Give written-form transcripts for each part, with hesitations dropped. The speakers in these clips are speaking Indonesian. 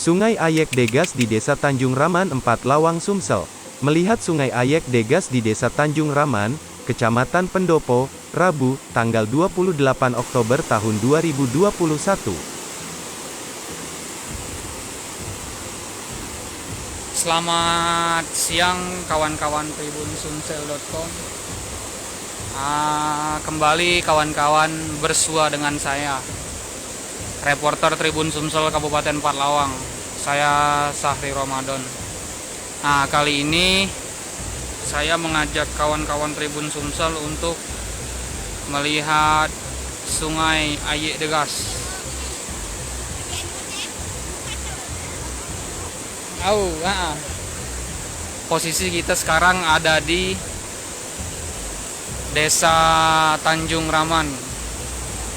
Sungai Ayek Degas di Desa Tanjung Raman 4 Lawang Sumsel. Melihat Sungai Ayek Degas di Desa Tanjung Raman, Kecamatan Pendopo, Rabu, tanggal 28 Oktober tahun 2021. Selamat siang kawan-kawan tribunsumsel.com. Kembali kawan-kawan bersua dengan saya, reporter Tribun Sumsel Kabupaten Parlawang. Saya Sahri Ramadan. Kali ini saya mengajak kawan-kawan Tribun Sumsel untuk melihat Sungai Ayek Degas. Posisi kita sekarang ada di Desa Tanjung Raman,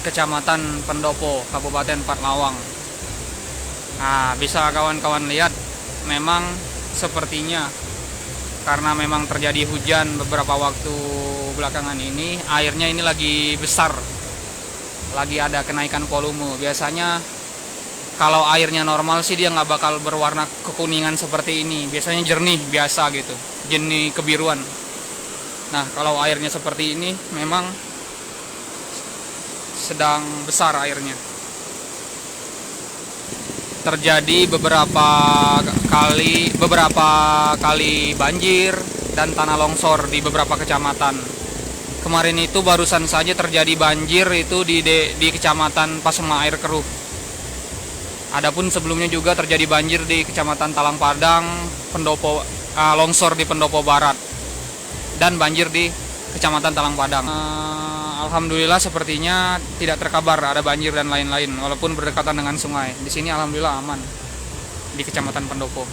Kecamatan Pendopo, Kabupaten Parlawang. Bisa kawan-kawan lihat, memang sepertinya karena memang terjadi hujan beberapa waktu belakangan ini, airnya ini lagi besar, lagi ada kenaikan volume. Biasanya kalau airnya normal sih dia nggak bakal berwarna kekuningan seperti ini. Biasanya jernih biasa gitu, jernih kebiruan. Nah, kalau airnya seperti ini memang sedang besar airnya. Terjadi beberapa kali banjir dan tanah longsor di beberapa kecamatan. Kemarin itu barusan saja terjadi banjir itu di Kecamatan Pasema Air Keruh. Adapun sebelumnya juga terjadi banjir di Kecamatan Talang Padang, Pendopo, longsor di Pendopo Barat, dan banjir di Kecamatan Talang Padang. Alhamdulillah sepertinya tidak terkabar ada banjir dan lain-lain, walaupun berdekatan dengan sungai. Di sini alhamdulillah aman di Kecamatan Pendopo.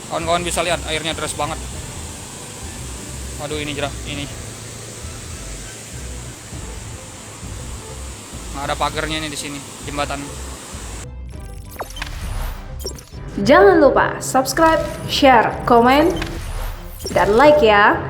Kawan-kawan bisa lihat airnya deras banget. Waduh, ini jerah ini. Ada pagarnya nih di sini, jembatan. Jangan lupa subscribe, share, komen, dan like ya.